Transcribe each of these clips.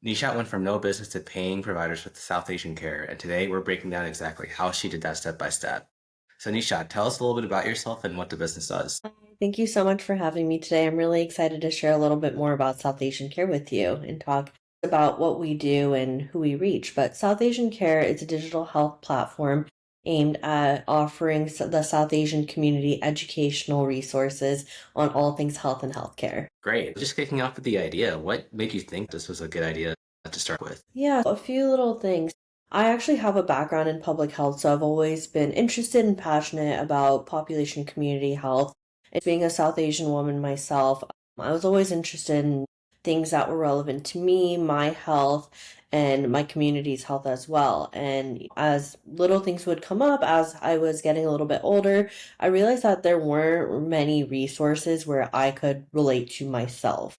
Nishat went from no business to paying providers with South Asian care, and today we're breaking down exactly how she did that step by step. So, Nishat, tell us a little bit about yourself and what the business does. Thank you so much for having me today. I'm really excited to share a little bit more about South Asian Care with you and talk about what we do and who we reach. But South Asian Care is a digital health platform aimed at offering the South Asian community educational resources on all things health and healthcare. Great. Just kicking off with the idea, what made you think this was a good idea to start with? Yeah, a few little things. I actually have a background in public health, so I've always been interested and passionate about population community health. And being a South Asian woman myself, I was always interested in things that were relevant to me, my health, and my community's health as well. And as little things would come up as I was getting a little bit older, I realized that there weren't many resources where I could relate to myself.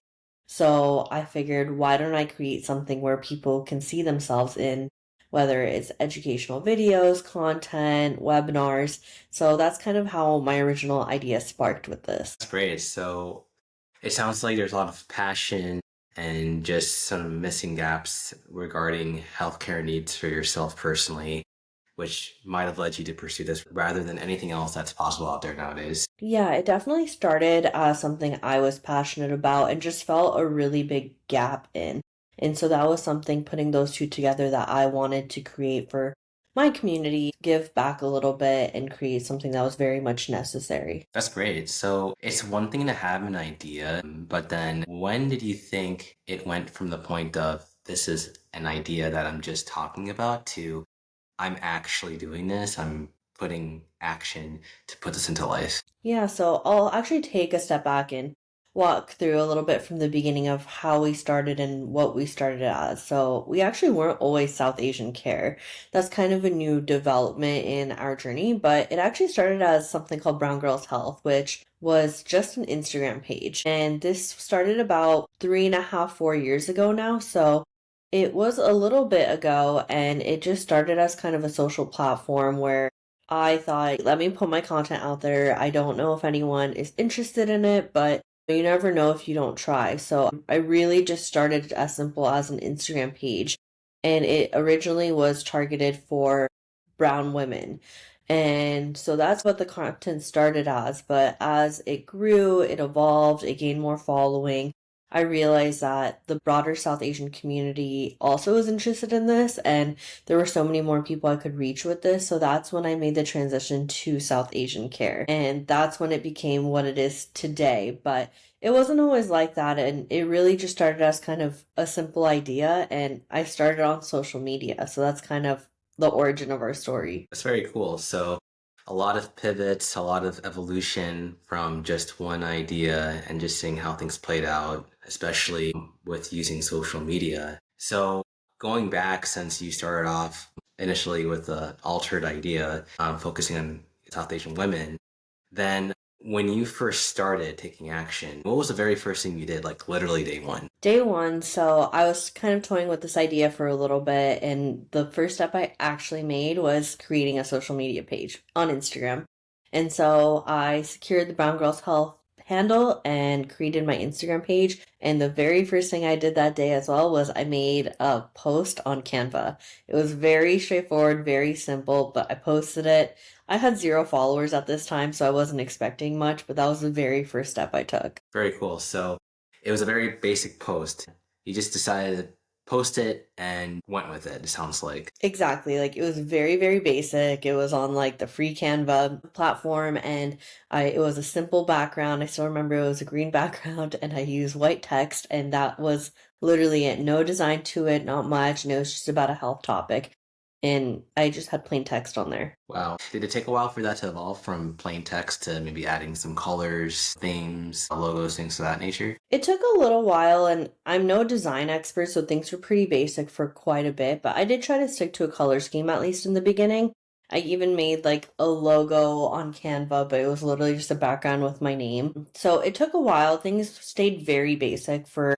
So I figured, why don't I create something where people can see themselves in, whether it's educational videos, content, webinars. So that's kind of how my original idea sparked with this. That's great. So, it sounds like there's a lot of passion and just some missing gaps regarding healthcare needs for yourself personally, which might have led you to pursue this rather than anything else that's possible out there nowadays. Yeah, it definitely started as something I was passionate about and just felt a really big gap in. And so that was something, putting those two together, that I wanted to create for my community, give back a little bit and create something that was very much necessary. That's great. So it's one thing to have an idea, but then when did you think it went from the point of this is an idea that I'm just talking about to I'm actually doing this, I'm putting action to put this into life? Yeah, so I'll actually take a step back and walk through a little bit from the beginning of how we started and what we started as. So we actually weren't always South Asian Care. That's kind of a new development in our journey, but it actually started as something called Brown Girls Health, which was just an Instagram page. And this started about 3.5, 4 years ago now. So it was a little bit ago, and it just started as kind of a social platform where I thought, let me put my content out there. I don't know if anyone is interested in it, but you never know if you don't try. So I really just started as simple as an Instagram page. And it originally was targeted for brown women. And so that's what the content started as. But as it grew, it evolved, it gained more following. I realized that the broader South Asian community also was interested in this, and there were so many more people I could reach with this. So that's when I made the transition to South Asian Care. And that's when it became what it is today. But it wasn't always like that. And it really just started as kind of a simple idea. And I started on social media. So that's kind of the origin of our story. That's very cool. So a lot of pivots, a lot of evolution from just one idea and just seeing how things played out, especially with using social media. So going back since you started off initially with the altered idea, focusing on South Asian women, then when you first started taking action, what was the very first thing you did, like literally day one? Day one, so I was kind of toying with this idea for a little bit, and the first step I actually made was creating a social media page on Instagram. And so I secured the Brown Girls Health handle and created my Instagram page. And the very first thing I did that day as well was I made a post on Canva. It was very straightforward, very simple, but I posted it. I had 0 followers at this time, so I wasn't expecting much, but that was the very first step I took. Very cool. So it was a very basic post. You just decided to post it and went with it, it sounds like. Exactly. Like, it was very, very basic. It was on like the free Canva platform, and it was a simple background. I still remember it was a green background, and I used white text, and that was literally it. No design to it, not much, and it was just about a health topic. And I just had plain text on there. Wow. Did it take a while for that to evolve from plain text to maybe adding some colors, themes, logos, things of that nature? It took a little while, and I'm no design expert, so things were pretty basic for quite a bit, but I did try to stick to a color scheme, at least in the beginning. I even made like a logo on Canva, but it was literally just a background with my name. So it took a while. Things stayed very basic for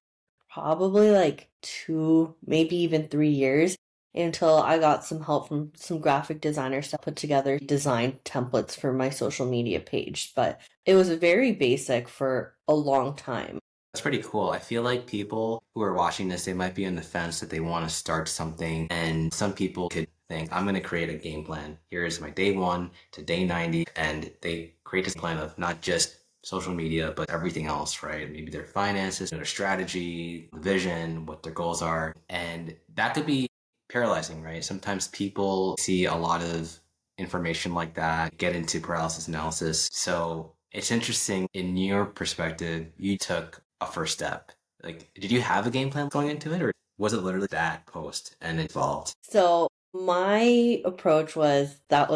probably like 2, maybe even 3 years, until I got some help from some graphic designers to put together design templates for my social media page. But it was very basic for a long time. That's pretty cool. I feel like people who are watching this, they might be on the fence that they want to start something. And some people could think, I'm going to create a game plan. Here's my day one to day 90. And they create this plan of not just social media, but everything else, right? Maybe their finances, their strategy, the vision, what their goals are. And that could be paralyzing, right? Sometimes people see a lot of information like that, get into paralysis analysis. So it's interesting in your perspective, you took a first step. Like, did you have a game plan going into it, or was it literally that post and it evolved? So my approach was it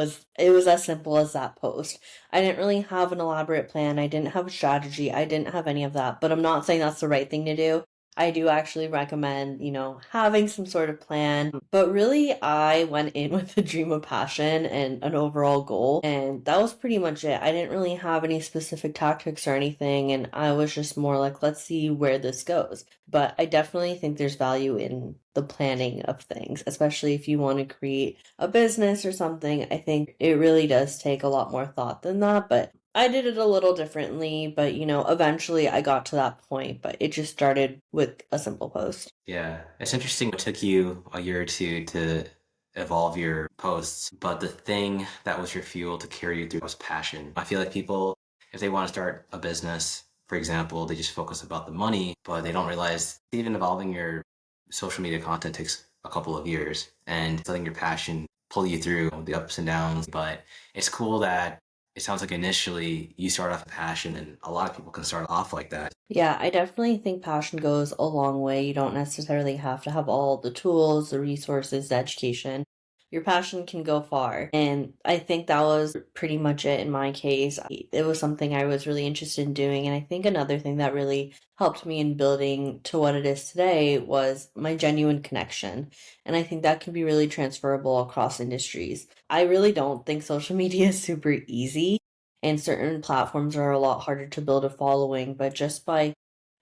was as simple as that post. I didn't really have an elaborate plan. I didn't have a strategy. I didn't have any of that. But I'm not saying that's the right thing to do. I do actually recommend, having some sort of plan. But really, I went in with a dream of passion and an overall goal. And that was pretty much it. I didn't really have any specific tactics or anything. And I was just more like, let's see where this goes. But I definitely think there's value in the planning of things, especially if you want to create a business or something. I think it really does take a lot more thought than that. But I did it a little differently, but eventually I got to that point, but it just started with a simple post. Yeah, it's interesting. It took you a year or two to evolve your posts, but the thing that was your fuel to carry you through was passion. I feel like people, if they want to start a business, for example, they just focus about the money, but they don't realize even evolving your social media content takes a couple of years and letting your passion pull you through the ups and downs. But it's cool that it sounds like initially you start off with passion, and a lot of people can start off like that. Yeah, I definitely think passion goes a long way. You don't necessarily have to have all the tools, the resources, the education. Your passion can go far. And I think that was pretty much it in my case. It was something I was really interested in doing. And I think another thing that really helped me in building to what it is today was my genuine connection. And I think that can be really transferable across industries. I really don't think social media is super easy, and certain platforms are a lot harder to build a following, but just by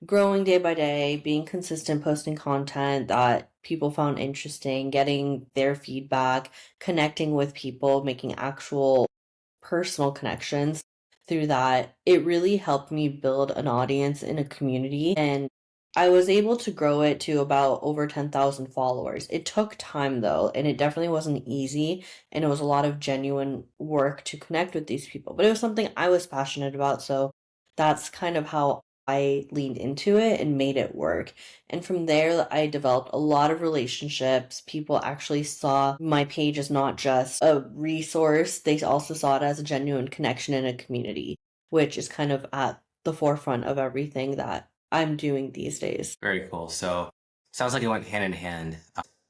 growing day by day, being consistent, posting content that people found interesting, getting their feedback, connecting with people, making actual personal connections through that, it really helped me build an audience in a community. And I was able to grow it to about over 10,000 followers. It took time though, and it definitely wasn't easy. And it was a lot of genuine work to connect with these people. But it was something I was passionate about. So that's kind of how I leaned into it and made it work. And from there, I developed a lot of relationships. People actually saw my page as not just a resource, they also saw it as a genuine connection in a community, which is kind of at the forefront of everything that I'm doing these days. Very cool. So sounds like it went hand in hand,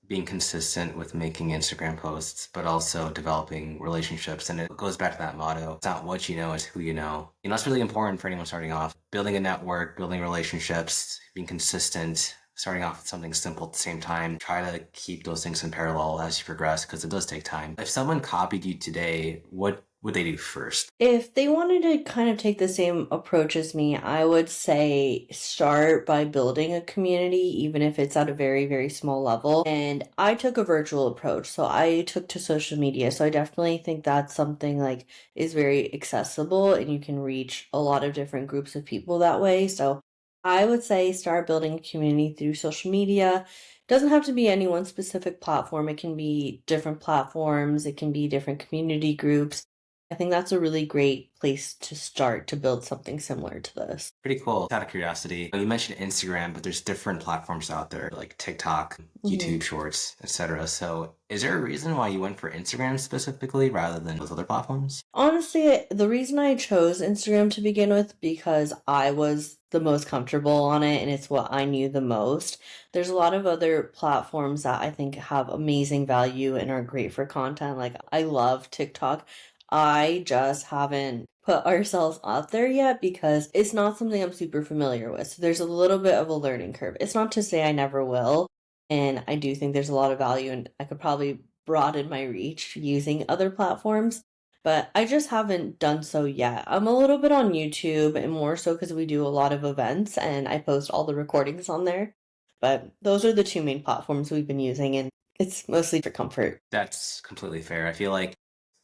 being consistent with making Instagram posts, but also developing relationships. And it goes back to that motto. It's not what you know, it's who you know. And that's really important for anyone starting off. Building a network, building relationships, being consistent, starting off with something simple at the same time. Try to keep those things in parallel as you progress because it does take time. If someone copied you today, what would they do first? If they wanted to kind of take the same approach as me, I would say start by building a community, even if it's at a very, very small level. And I took a virtual approach, so I took to social media. So I definitely think that's something like is very accessible and you can reach a lot of different groups of people that way. So I would say start building a community through social media. Doesn't have to be any one specific platform. It can be different platforms, it can be different community groups. I think that's a really great place to start to build something similar to this. Pretty cool. Out of curiosity, you mentioned Instagram, but there's different platforms out there like TikTok, Mhm. YouTube Shorts, etc. So, is there a reason why you went for Instagram specifically rather than those other platforms? Honestly, the reason I chose Instagram to begin with because I was the most comfortable on it and it's what I knew the most. There's a lot of other platforms that I think have amazing value and are great for content. Like I love TikTok. I just haven't put ourselves out there yet because it's not something I'm super familiar with. So there's a little bit of a learning curve. It's not to say I never will. And I do think there's a lot of value and I could probably broaden my reach using other platforms, but I just haven't done so yet. I'm a little bit on YouTube and more so because we do a lot of events and I post all the recordings on there. But those are the two main platforms we've been using, and it's mostly for comfort. That's completely fair. I feel like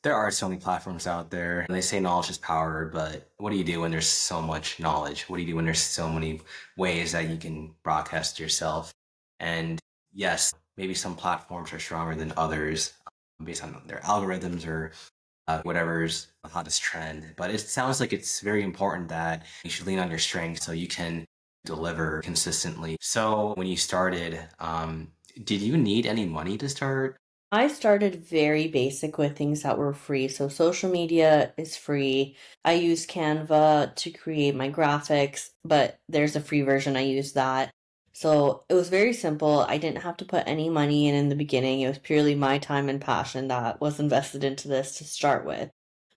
There are so many platforms out there. And they say knowledge is power, but what do you do when there's so much knowledge? What do you do when there's so many ways that you can broadcast yourself? And yes, maybe some platforms are stronger than others based on their algorithms or whatever's the hottest trend. But it sounds like it's very important that you should lean on your strengths so you can deliver consistently. So when you started, did you need any money to start? I started very basic with things that were free. So social media is free. I use Canva to create my graphics, but there's a free version. I use that. So it was very simple. I didn't have to put any money in the beginning. It was purely my time and passion that was invested into this to start with.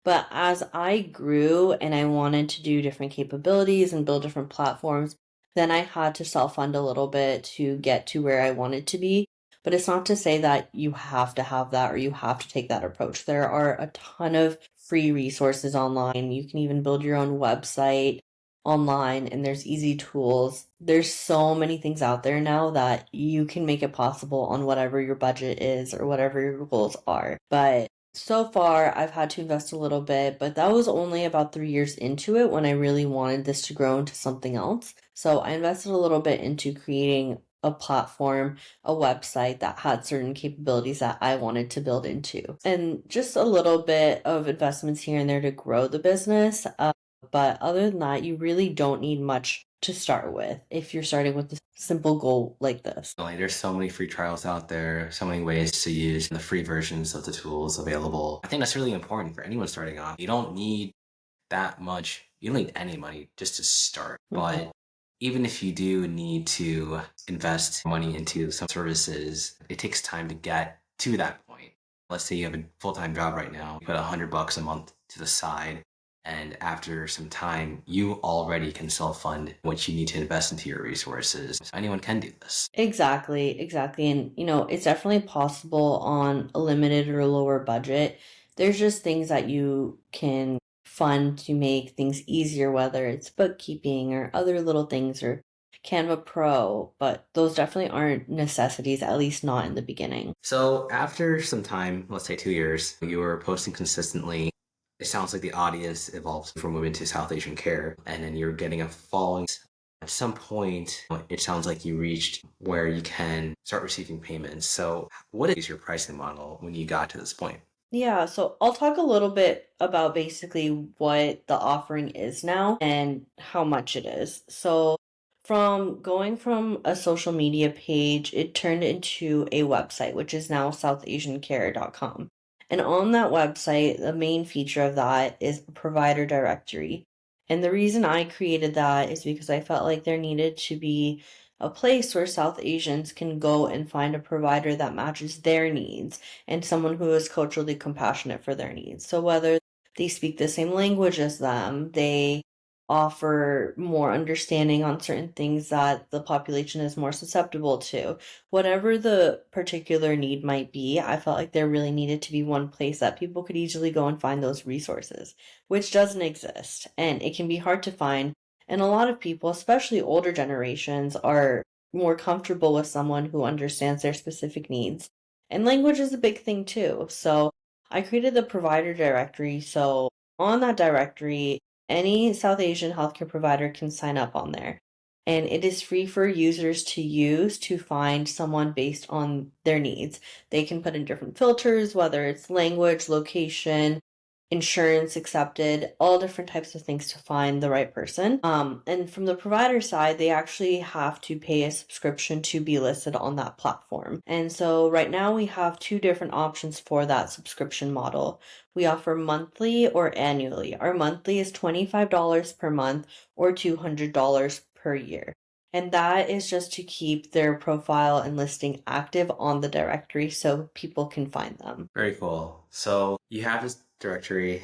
But as I grew and I wanted to do different capabilities and build different platforms, then I had to self fund a little bit to get to where I wanted to be. But it's not to say that you have to have that or you have to take that approach. There are a ton of free resources online. You can even build your own website online and there's easy tools. There's so many things out there now that you can make it possible on whatever your budget is or whatever your goals are. But so far, I've had to invest a little bit, but that was only about 3 years into it when I really wanted this to grow into something else. So I invested a little bit into creating a platform, a website that had certain capabilities that I wanted to build into, and just a little bit of investments here and there to grow the business. But other than that, you really don't need much to start with if you're starting with a simple goal like this. Like, there's so many free trials out there, so many ways to use the free versions of the tools available. I think that's really important for anyone starting off. You don't need that much, you don't need any money just to start. Mhm. But even if you do need to invest money into some services, it takes time to get to that point. Let's say you have a full-time job right now, you put $100 a month to the side, and after some time, you already can self-fund what you need to invest into your resources. Anyone can do this. Exactly, exactly. And, it's definitely possible on a limited or lower budget. There's just things that you can fund to make things easier, whether it's bookkeeping or other little things or Canva Pro, but those definitely aren't necessities, at least not in the beginning. So after some time, let's say 2 years, you were posting consistently. It sounds like the audience evolved from moving to South Asian care, and then you're getting a following. At some point, it sounds like you reached where you can start receiving payments. So what is your pricing model when you got to this point? Yeah, so I'll talk a little bit about basically what the offering is now and how much it is. So, from going from a social media page, it turned into a website, which is now southasiancare.com. And on that website, the main feature of that is a provider directory. And the reason I created that is because I felt like there needed to be a place where South Asians can go and find a provider that matches their needs and someone who is culturally compassionate for their needs. So whether they speak the same language as them, they offer more understanding on certain things that the population is more susceptible to. Whatever the particular need might be, I felt like there really needed to be one place that people could easily go and find those resources, which doesn't exist. And it can be hard to find. And a lot of people, especially older generations, are more comfortable with someone who understands their specific needs, and language is a big thing too. So I created the provider directory. So on that directory, any South Asian healthcare provider can sign up on there. And it is free for users to use to find someone based on their needs. They can put in different filters, whether it's language, location, insurance accepted, all different types of things to find the right person. And from the provider side, they actually have to pay a subscription to be listed on that platform. And so right now we have two different options for that subscription model. We offer monthly or annually. Our monthly is $25 per month or $200 per year. And that is just to keep their profile and listing active on the directory so people can find them. Very cool. So you have this directory,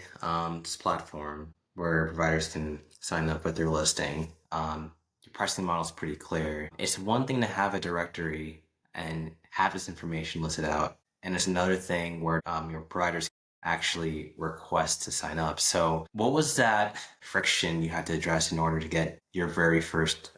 this platform where providers can sign up with their listing. Your pricing model is pretty clear. It's one thing to have a directory and have this information listed out, and it's another thing where your providers actually request to sign up. So what was that friction you had to address in order to get your very first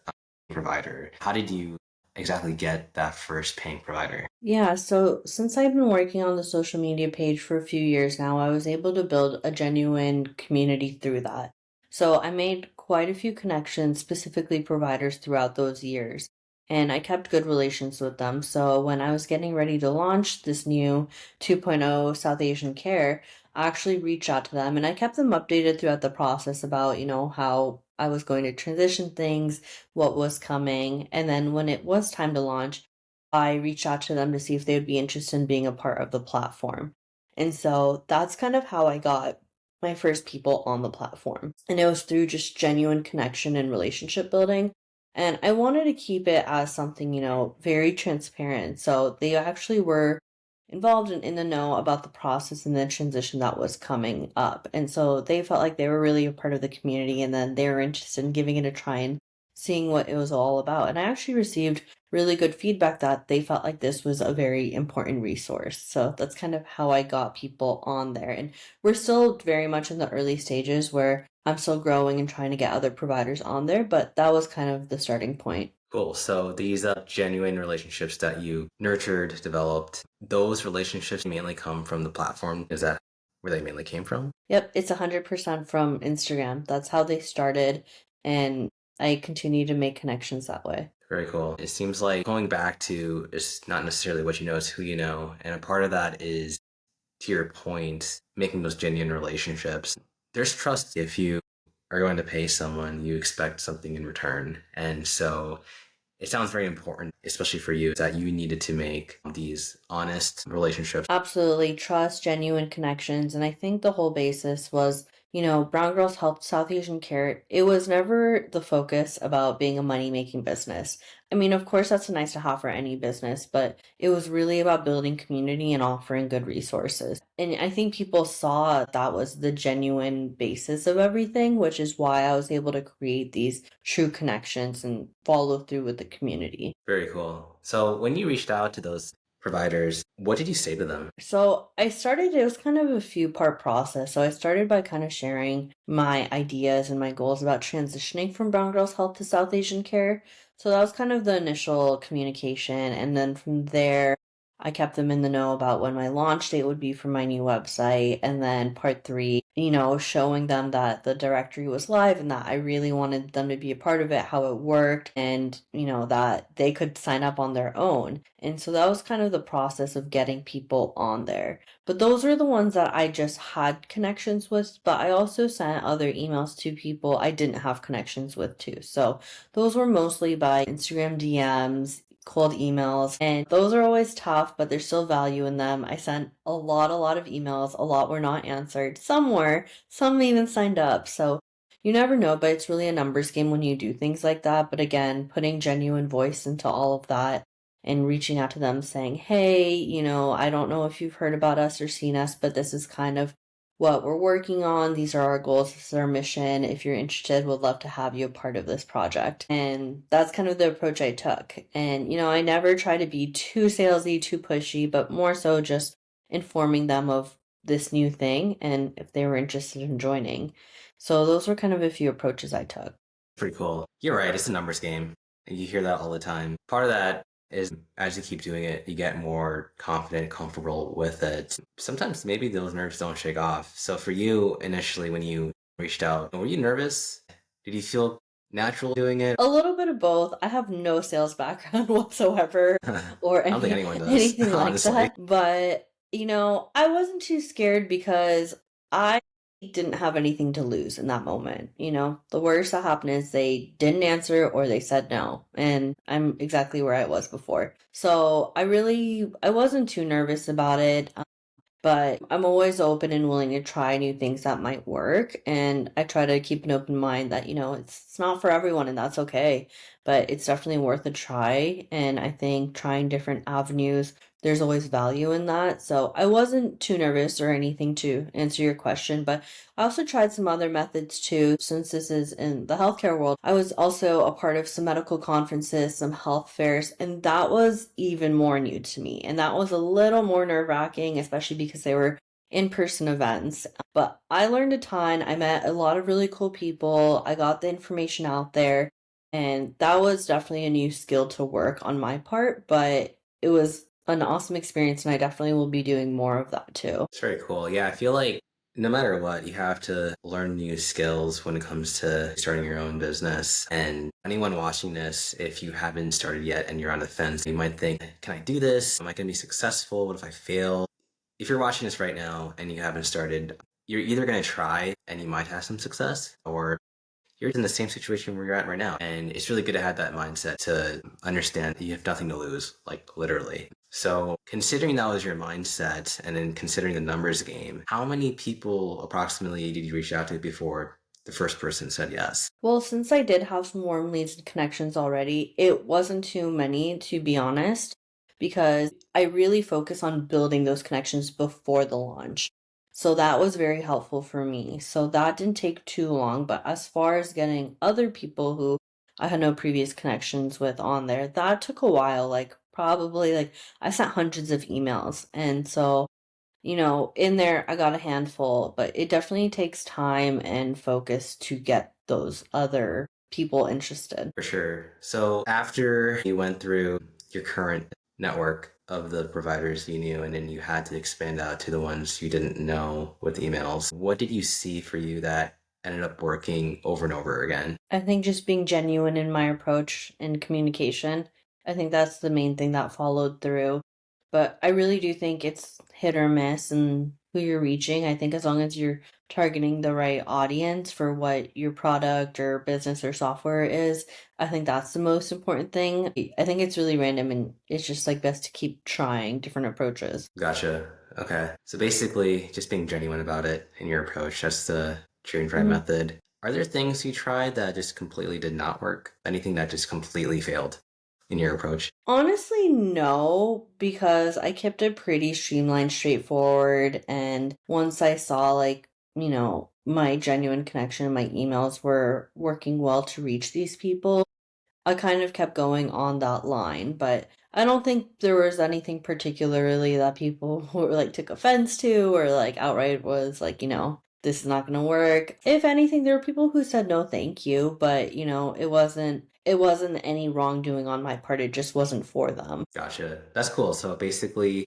provider? How did you exactly get that first paying provider? Yeah, so since I've been working on the social media page for a few years now, I was able to build a genuine community through that. So I made quite a few connections, specifically providers throughout those years, and I kept good relations with them. So when I was getting ready to launch this new 2.0 South Asian Care, I actually reached out to them and I kept them updated throughout the process about, how I was going to transition things, what was coming, and then when it was time to launch, I reached out to them to see if they would be interested in being a part of the platform. And so that's kind of how I got my first people on the platform. And it was through just genuine connection and relationship building. And I wanted to keep it as something, very transparent. So they actually were involved and in the know about the process and the transition that was coming up. And so they felt like they were really a part of the community and then they were interested in giving it a try and seeing what it was all about. And I actually received really good feedback that they felt like this was a very important resource. So that's kind of how I got people on there. And we're still very much in the early stages where I'm still growing and trying to get other providers on there, but that was kind of the starting point. Cool. So these genuine relationships that you nurtured, developed, those relationships mainly come from the platform. Is that where they mainly came from? Yep, it's 100% from Instagram. That's how they started, and I continue to make connections that way. Very cool. It seems like going back to it's not necessarily what you know, it's who you know. And a part of that is, to your point, making those genuine relationships. There's trust. If you are going to pay someone, you expect something in return. And so it sounds very important, especially for you, that you needed to make these honest relationships. Absolutely. Trust, genuine connections. And I think the whole basis was, Brown Girls helped South Asian Care. It was never the focus about being a money making business. I mean, of course, that's nice to have for any business, but it was really about building community and offering good resources. And I think people saw that was the genuine basis of everything, which is why I was able to create these true connections and follow through with the community. Very cool. So when you reached out to those providers, what did you say to them? So I started, it was kind of a few part process. So I started by kind of sharing my ideas and my goals about transitioning from Brown Girls Health to South Asian Care. So that was kind of the initial communication. And then from there, I kept them in the know about when my launch date would be for my new website. And then part three, showing them that the directory was live and that I really wanted them to be a part of it, how it worked, and, that they could sign up on their own. And so that was kind of the process of getting people on there. But those were the ones that I just had connections with, but I also sent other emails to people I didn't have connections with too. So those were mostly by Instagram DMs, cold emails, and those are always tough, but there's still value in them. I sent a lot of emails. A lot were not answered. Some were, some even signed up. So you never know, but it's really a numbers game when you do things like that. But again, putting genuine voice into all of that and reaching out to them saying, hey, I don't know if you've heard about us or seen us, but this is kind of what we're working on. These are our goals. This is our mission. If you're interested, would love to have you a part of this project. And that's kind of the approach I took. And, I never try to be too salesy, too pushy, but more so just informing them of this new thing and if they were interested in joining. So those were kind of a few approaches I took. Pretty cool. You're right, it's a numbers game. You hear that all the time. Part of that is as you keep doing it, you get more confident, comfortable with it. Sometimes maybe those nerves don't shake off. So for you, initially, when you reached out, were you nervous? Did you feel natural doing it? A little bit of both. I have no sales background whatsoever I or don't think anyone does, anything like honestly. that. But, I wasn't too scared because I didn't have anything to lose in that moment. The worst that happened is they didn't answer or they said no. And I'm exactly where I was before. So I wasn't too nervous about it. But I'm always open and willing to try new things that might work. And I try to keep an open mind that, it's not for everyone and that's okay. But it's definitely worth a try. And I think trying different avenues, there's always value in that. So I wasn't too nervous or anything to answer your question, but I also tried some other methods too. Since this is in the healthcare world, I was also a part of some medical conferences, some health fairs, and that was even more new to me. And that was a little more nerve wracking, especially because they were in person events. But I learned a ton. I met a lot of really cool people. I got the information out there. And that was definitely a new skill to work on my part, but it was an awesome experience, and I definitely will be doing more of that too. It's very cool. Yeah, I feel like no matter what, you have to learn new skills when it comes to starting your own business. And anyone watching this, if you haven't started yet and you're on the fence, you might think, can I do this? Am I going to be successful? What if I fail? If you're watching this right now and you haven't started, you're either going to try and you might have some success, or you're in the same situation where you're at right now. And it's really good to have that mindset to understand that you have nothing to lose, like literally. So, considering that was your mindset and then considering the numbers game, how many people approximately did you reach out to before the first person said yes? Well, since I did have some warm leads and connections already, it wasn't too many, to be honest, because I really focus on building those connections before the launch. So that was very helpful for me. So that didn't take too long. But as far as getting other people who I had no previous connections with on there, that took a while. Like, probably, like, I sent hundreds of emails. And so in there, I got a handful, but it definitely takes time and focus to get those other people interested. For sure. So, after you went through your current network of the providers you knew, and then you had to expand out to the ones you didn't know with emails, what did you see for you that ended up working over and over again? I think just being genuine in my approach and communication, I think that's the main thing that followed through. But I really do think it's hit or miss and who you're reaching. I think as long as you're targeting the right audience for what your product or business or software is, I think that's the most important thing. I think it's really random, and it's just like best to keep trying different approaches. Gotcha. Okay. So basically, just being genuine about it in your approach, that's the true and right method. Are there things you tried that just completely did not work? Anything that just completely failed in your approach? Honestly, no, because I kept it pretty streamlined, straightforward. And once I saw, like, my genuine connection and my emails were working well to reach these people, I kind of kept going on that line. But I don't think there was anything particularly that people were like took offense to, or like outright was like, this is not going to work. If anything, there were people who said no, thank you, but it wasn't any wrongdoing on my part. It just wasn't for them. Gotcha. That's cool. So basically,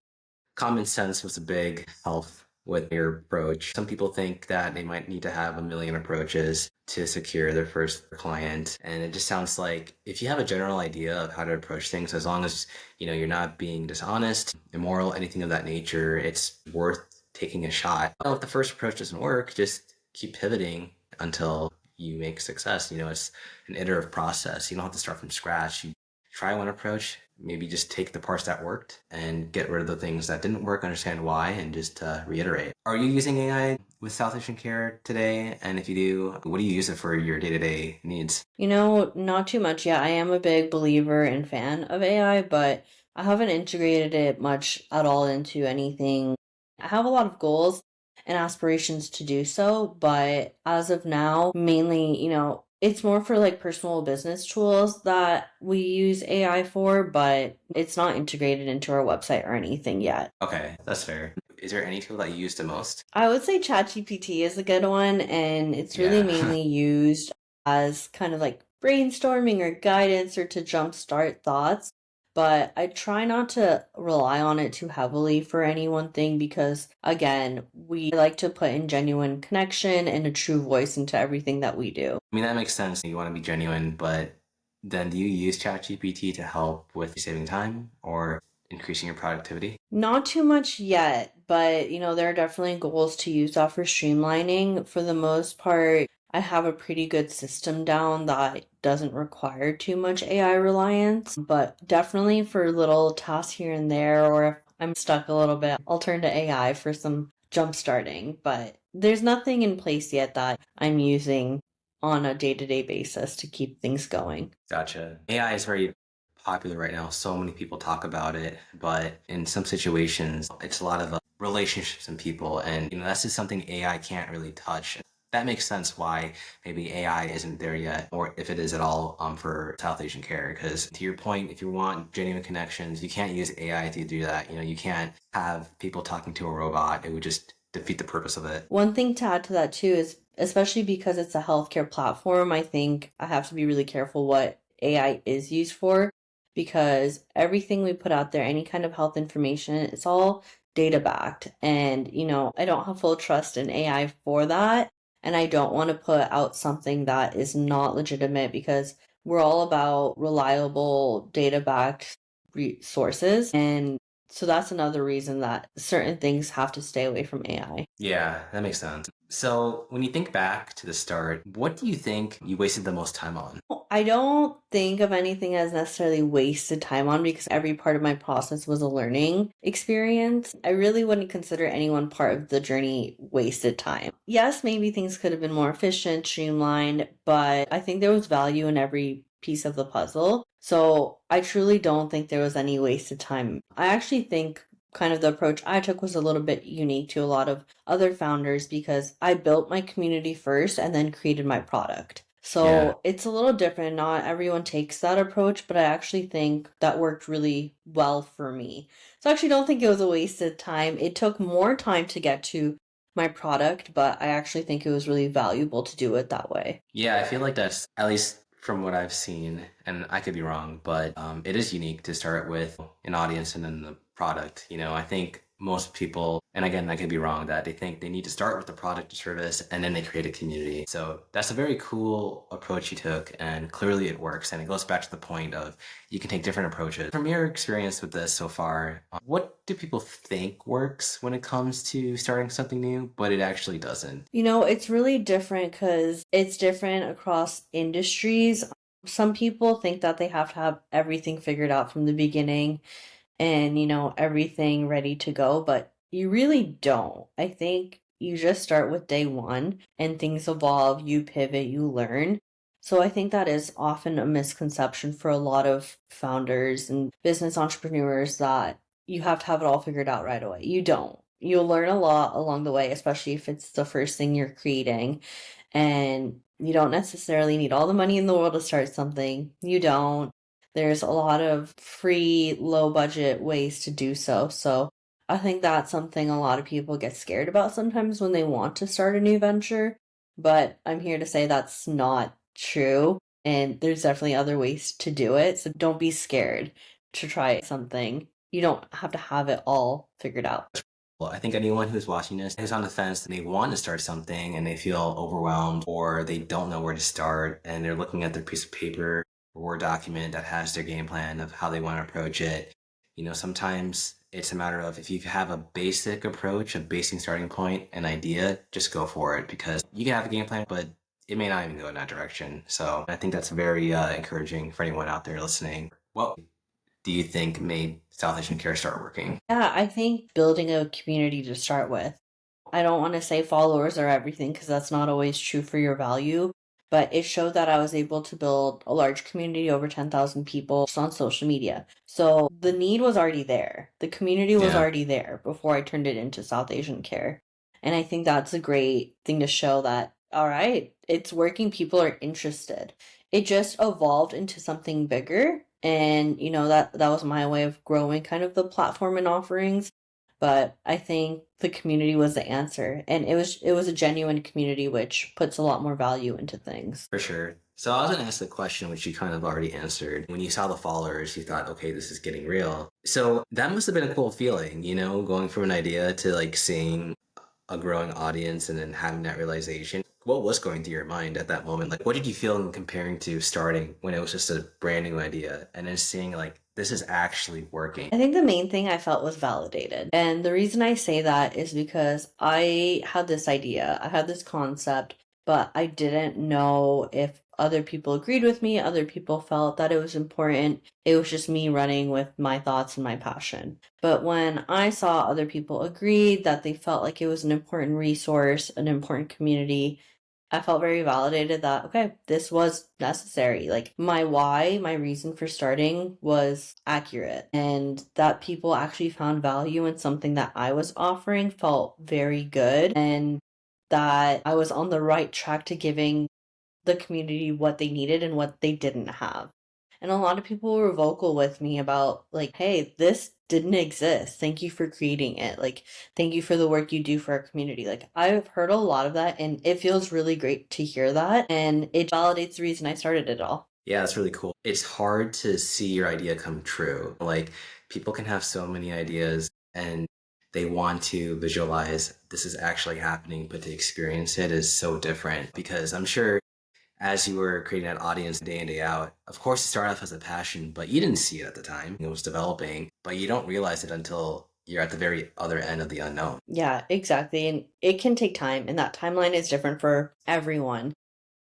common sense was a big help with your approach. Some people think that they might need to have a million approaches to secure their first client. And it just sounds like if you have a general idea of how to approach things, as long as you're not being dishonest, immoral, anything of that nature, it's worth taking a shot. Well, if the first approach doesn't work, just keep pivoting until you make success. It's an iterative process. You don't have to start from scratch. You try one approach, maybe just take the parts that worked and get rid of the things that didn't work, understand why, and just reiterate. Are you using AI with South Asian Care today? And if you do, what do you use it for your day-to-day needs? Not too much. Yeah, I am a big believer and fan of AI, but I haven't integrated it much at all into anything. I have a lot of goals and aspirations to do so, but as of now, mainly, it's more for like personal business tools that we use AI for, but it's not integrated into our website or anything yet. Okay, that's fair. Is there any tool that you use the most? I would say ChatGPT is a good one, and it's really Yeah. mainly used as kind of like brainstorming or guidance or to jumpstart thoughts. But I try not to rely on it too heavily for any one thing because, again, we like to put in genuine connection and a true voice into everything that we do. I mean, that makes sense. You want to be genuine, but then do you use ChatGPT to help with saving time or increasing your productivity? Not too much yet, but there are definitely goals to use that for streamlining. For the most part, I have a pretty good system down that doesn't require too much AI reliance, but definitely for little tasks here and there, or if I'm stuck a little bit, I'll turn to AI for some jump starting. But there's nothing in place yet that I'm using on a day-to-day basis to keep things going. Gotcha. AI is very popular right now. So many people talk about it, but in some situations, it's a lot of relationships and people, and that's just something AI can't really touch. That makes sense why maybe AI isn't there yet, or if it is at all, for South Asian Care. Because to your point, if you want genuine connections, you can't use AI to do that. You can't have people talking to a robot. It would just defeat the purpose of it. One thing to add to that too is especially because it's a healthcare platform. I think I have to be really careful what AI is used for because everything we put out there, any kind of health information, it's all data backed. And, I don't have full trust in AI for that. And I don't want to put out something that is not legitimate because we're all about reliable data backed resources. And so that's another reason that certain things have to stay away from AI. Yeah, that makes sense. So, when you think back to the start, what do you think you wasted the most time on? I don't think of anything as necessarily wasted time on because every part of my process was a learning experience. I really wouldn't consider any one part of the journey wasted time. Yes, maybe things could have been more efficient, streamlined, but I think there was value in every piece of the puzzle. So I truly don't think there was any wasted time. I actually think kind of the approach I took was a little bit unique to a lot of other founders because I built my community first and then created my product. Yeah. So it's a little different. Not everyone takes that approach, but I actually think that worked really well for me. So I actually don't think it was a wasted time. It took more time to get to my product, but I actually think it was really valuable to do it that way. Yeah, I feel like that's, at least from what I've seen, and I could be wrong, but it is unique to start with an audience and then the product. I think most people, and again, I could be wrong, that they think they need to start with the product or service and then they create a community. So that's a very cool approach you took, and clearly it works. And it goes back to the point of you can take different approaches. From your experience with this so far, what do people think works when it comes to starting something new, but it actually doesn't? It's really different because it's different across industries. Some people think that they have to have everything figured out from the beginning and, everything ready to go, but you really don't. I think you just start with day one and things evolve, you pivot, you learn. So I think that is often a misconception for a lot of founders and business entrepreneurs that you have to have it all figured out right away. You don't. You'll learn a lot along the way, especially if it's the first thing you're creating. And you don't necessarily need all the money in the world to start something. You don't. There's a lot of free, low budget ways to do so. So I think that's something a lot of people get scared about sometimes when they want to start a new venture. But I'm here to say that's not true. And there's definitely other ways to do it. So don't be scared to try something. You don't have to have it all figured out. Well, I think anyone who's watching this who's on the fence and they want to start something and they feel overwhelmed or they don't know where to start and they're looking at their piece of paper or Word document that has their game plan of how they want to approach it. Sometimes it's a matter of if you have a basic approach, a basic starting point, an idea, just go for it because you can have a game plan, but it may not even go in that direction. So I think that's very encouraging for anyone out there listening. What do you think made South Asian Care start working? Yeah, I think building a community to start with. I don't want to say followers are everything because that's not always true for your value, but it showed that I was able to build a large community, over 10,000 people just on social media. So the need was already there. The community was Yeah. already there before I turned it into South Asian Care. And I think that's a great thing to show that, all right, it's working. People are interested. It just evolved into something bigger. And, that was my way of growing kind of the platform and offerings, but I think the community was the answer, and it was a genuine community which puts a lot more value into things. For sure. So I was gonna ask the question which you kind of already answered. When you saw the followers, you thought, okay, this is getting real. So that must have been a cool feeling, going from an idea to like seeing a growing audience and then having that realization. What was going through your mind at that moment? Like, what did you feel in comparing to starting when it was just a brand new idea and then seeing like this is actually working? I think the main thing I felt was validated. And the reason I say that is because I had this idea, I had this concept, but I didn't know if other people agreed with me, other people felt that it was important. It was just me running with my thoughts and my passion. But when I saw other people agreed that they felt like it was an important resource, an important community, I felt very validated that, okay, this was necessary. Like my why, my reason for starting was accurate. And that people actually found value in something that I was offering felt very good. And that I was on the right track to giving the community what they needed and what they didn't have. And a lot of people were vocal with me about, like, hey, this didn't exist. Thank you for creating it. Like, thank you for the work you do for our community. Like, I've heard a lot of that, and it feels really great to hear that. And it validates the reason I started it all. Yeah, that's really cool. It's hard to see your idea come true. Like, people can have so many ideas and they want to visualize this is actually happening, but to experience it is so different because I'm sure as you were creating that audience day in, day out, of course, it started off as a passion, but you didn't see it at the time. It was developing, but you don't realize it until you're at the very other end of the unknown. Yeah, exactly. And it can take time, and that timeline is different for everyone.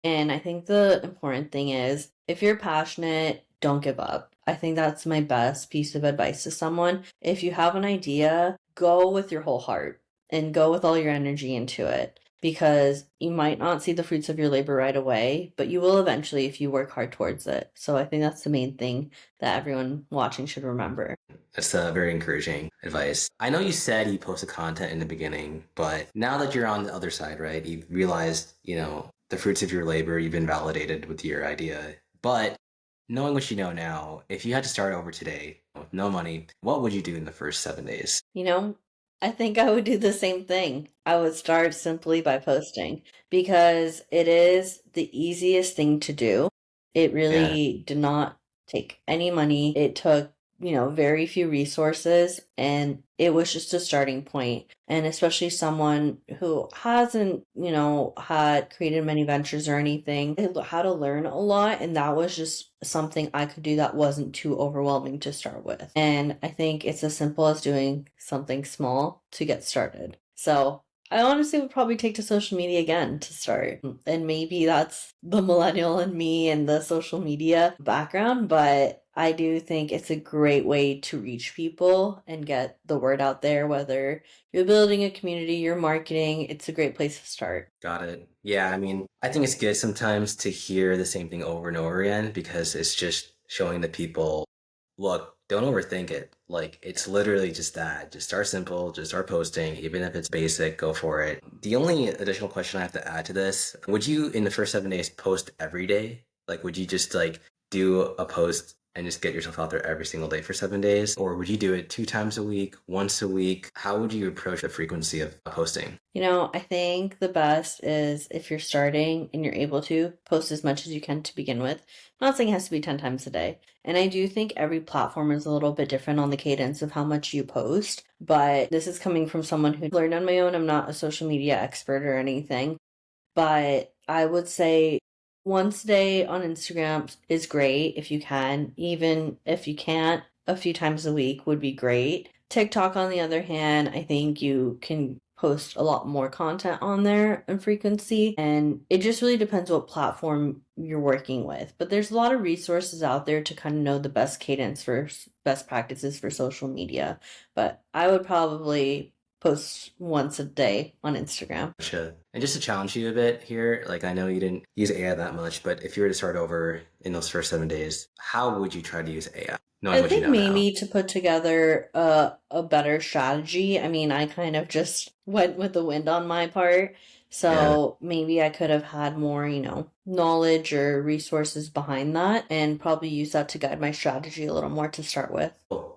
And I think the important thing is if you're passionate, don't give up. I think that's my best piece of advice to someone. If you have an idea, go with your whole heart and go with all your energy into it because you might not see the fruits of your labor right away, but you will eventually if you work hard towards it. So I think that's the main thing that everyone watching should remember. That's very encouraging advice. I know you said you posted content in the beginning, but now that you're on the other side, right, you've realized, the fruits of your labor, you've been validated with your idea. But knowing what you know now, if you had to start over today with no money, what would you do in the first 7 days? You know, I think I would do the same thing. I would start simply by posting because it is the easiest thing to do. It Yeah, really did not take any money. It took, very few resources and it was just a starting point. And especially someone who hasn't, had created many ventures or anything, I had to learn a lot. And that was just something I could do that wasn't too overwhelming to start with. And I think it's as simple as doing something small to get started. So I honestly would probably take to social media again to start. And maybe that's the millennial in me and the social media background, but I do think it's a great way to reach people and get the word out there, whether you're building a community, you're marketing, it's a great place to start. got it. Yeah, I mean, I think it's good sometimes to hear the same thing over and over again because it's just showing the people, look, don't overthink it. Like, it's literally just that. Just start simple, just start posting, even if it's basic, go for it. The only additional question I have to add to this, would you in the first 7 days post every day? Like, would you just like do a post and just get yourself out there every single day for 7 days? Or would you do it 2 times a week, once a week? How would you approach the frequency of posting? I think the best is if you're starting and you're able to post as much as you can to begin with. I'm not saying it has to be 10 times a day. And I do think every platform is a little bit different on the cadence of how much you post. But this is coming from someone who learned on my own. I'm not a social media expert or anything. But I would say once a day on Instagram is great if you can. Even if you can't, a few times a week would be great. TikTok, on the other hand, I think you can post a lot more content on there and frequency. And it just really depends what platform you're working with. But there's a lot of resources out there to kind of know the best cadence for best practices for social media. But I would probably post once a day on Instagram. Gotcha. And just to challenge you a bit here, like I know you didn't use AI that much, but if you were to start over in those first 7 days, how would you try to use AI, knowing I what you think know now? maybe to put together a better strategy. I mean, I kind of just went with the wind on my part. Yeah. So maybe I could have had more, knowledge or resources behind that and probably use that to guide my strategy a little more to start with. Cool.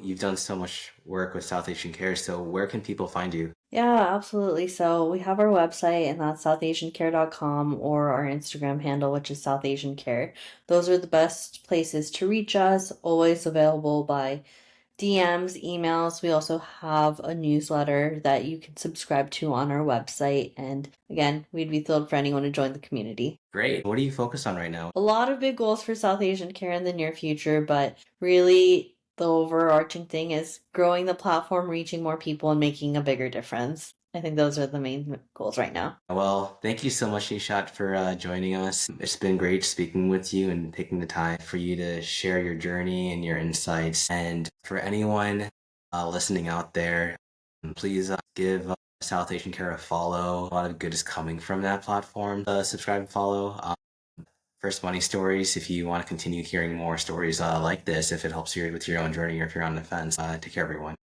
You've done so much work with South Asian Care, so where can people find you? Yeah, absolutely. So we have our website and that's southasiancare.com or our Instagram handle, which is South Asian Care. Those are the best places to reach us, always available by DMs, emails. We also have a newsletter that you can subscribe to on our website. And again, we'd be thrilled for anyone to join the community. Great. What are you focused on right now? A lot of big goals for South Asian Care in the near future, but really the overarching thing is growing the platform, reaching more people, and making a bigger difference. I think those are the main goals right now. Well, thank you so much, Nishat, for joining us. It's been great speaking with you and taking the time for you to share your journey and your insights. And for anyone listening out there, please give South Asian Care a follow. A lot of good is coming from that platform. Subscribe and follow. First Money Stories, if you want to continue hearing more stories like this, if it helps you with your own journey or if you're on the fence, take care, everyone.